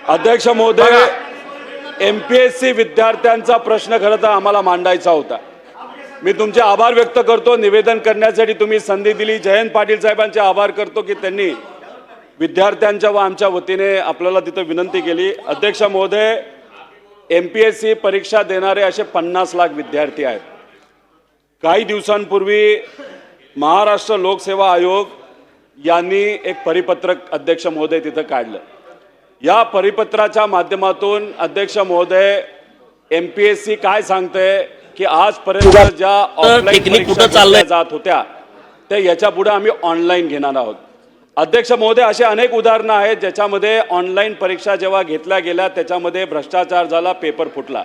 अध्यक्ष महोदय, MPSC विद्यार्थ्यांचा प्रश्न खरं तर आम्हाला मांडायचा होता. मी तुमचे आभार व्यक्त करतो, निवेदन करण्यासाठी तुम्ही संधी दिली. जयंत पाटील साहेबांचे आभार करतो की त्यांनी विद्यार्थ्यांच्या व आमच्या वतीने आपल्याला तिथं विनंती केली. अध्यक्ष महोदय, MPSC परीक्षा देणारे असे 50 लाख विद्यार्थी आहेत. काही दिवसांपूर्वी महाराष्ट्र लोकसेवा आयोग यांनी एक परिपत्रक अध्यक्ष महोदय तिथं काढलं. या परिपत्राच्या माध्यमातून अध्यक्ष महोदय MPSC काय सांगते की आजपर्यंत ज्या ऑफलाईन परीक्षा जात होत्या ते याच्या पुढे आम्ही ऑनलाईन घेणार आहोत. अध्यक्ष महोदय, असे अनेक उदाहरणं आहेत ज्याच्यामध्ये ऑनलाईन परीक्षा जेव्हा घेतल्या गेल्या त्याच्यामध्ये भ्रष्टाचार झाला, पेपर फुटला.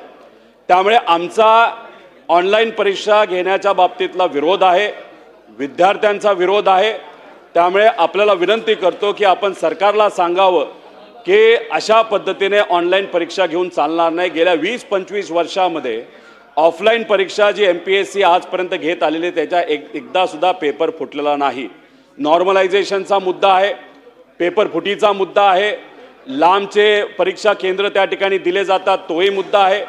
त्यामुळे आमचा ऑनलाईन परीक्षा घेण्याच्या बाबतीतला विरोध आहे, विद्यार्थ्यांचा विरोध आहे. त्यामुळे आपल्याला विनंती करतो की आपण सरकारला सांगावं की अशा पद्धतीने ऑनलाईन परीक्षा घेऊन चालणार नाही. गेल्या 20-25 वर्षामध्ये ऑफलाईन परीक्षा जी MPSC आजपर्यंत घेत आलेली त्याच्या एकदा सुद्धा पेपर फुटलेला नाही. नॉर्मलायझेशनचा मुद्दा आहे, पेपर फुटीचा मुद्दा आहे, लांबचे परीक्षा केंद्र त्या ठिकाणी दिले जातात तोही मुद्दा आहे.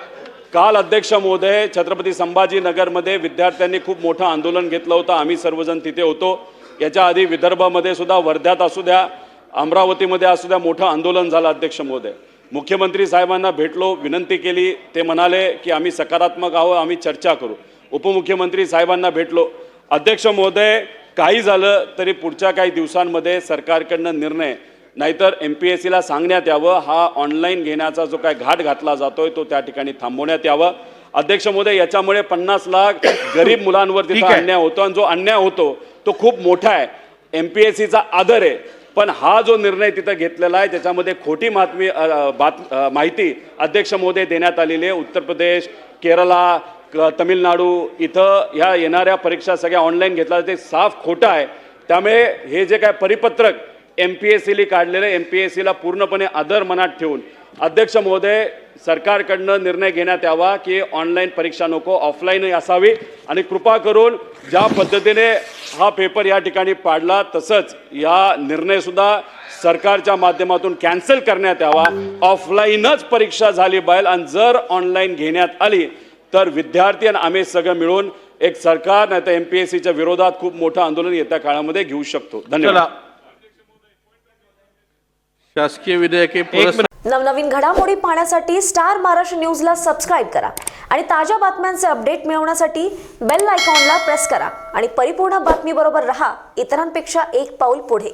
काल अध्यक्ष महोदय छत्रपती संभाजीनगरमध्ये विद्यार्थ्यांनी खूप मोठं आंदोलन घेतलं होतं. आम्ही सर्वजण तिथे होतो. याच्या आधी विदर्भामध्ये सुद्धा, वर्ध्यात असू द्या, अमरावतीमध्ये असू द्या, मोठं आंदोलन झालं. अध्यक्ष महोदय, मुख्यमंत्री साहेबांना भेटलो, विनंती केली. ते म्हणाले की आम्ही सकारात्मक आहोत, आम्ही चर्चा करू. उपमुख्यमंत्री साहेबांना भेटलो. अध्यक्ष महोदय, काही झालं तरी पुढच्या काही दिवसांमध्ये सरकारकडनं निर्णय, नाहीतर MPSCला सांगण्यात यावं हा ऑनलाईन घेण्याचा जो काय घाट घातला जातोय तो त्या ठिकाणी थांबवण्यात यावं. अध्यक्ष महोदय, याच्यामुळे 50 लाख गरीब मुलांवर तिथं अन्याय होतो आणि जो अन्याय होतो तो खूप मोठा आहे. MPSCचा आदर आहे, पण हा जो निर्णय तिथं घेतलेला आहे त्याच्यामध्ये खोटी माहिती अध्यक्ष महोदय देण्यात आलेली आहे. उत्तर प्रदेश, केरला, तमिळनाडू इथं ह्या येणाऱ्या परीक्षा सगळ्या ऑनलाईन घेतल्या ते साफ खोटं आहे. त्यामुळे हे जे काय परिपत्रक MPSCने काढलेलं आहे, MPSCला पूर्णपणे आदर मनात ठेवून अध्यक्ष महोदय सरकारकडनं निर्णय घेण्यात यावा की ऑनलाईन परीक्षा नको, ऑफलाईन असावी. आणि कृपा करून ज्या पद्धतीने हा पेपर या ठिकाणी पाडला तसंच या निर्णयसुद्धा सरकारच्या माध्यमातून कॅन्सल करण्यात यावा. ऑफलाईनच परीक्षा झाली पाहिजे आणि जर ऑनलाईन घेण्यात आली तर विद्यार्थी आणि आम्ही सगळं मिळून एक सरकार नाही तर MPSCच्या विरोधात खूप मोठं आंदोलन येत्या काळामध्ये घेऊ शकतो. धन्यवाद. शासकीय विधेयके नवनवीन घडामोडी पाहण्यासाठी स्टार महाराष्ट्र न्यूजला सबस्क्राईब करा आणि ताज्या बातम्यांचे अपडेट मिळवण्यासाठी बेल आयकॉनला प्रेस करा आणि परिपूर्ण बातमी बरोबर रहा, इतरांपेक्षा एक पाऊल पुढे.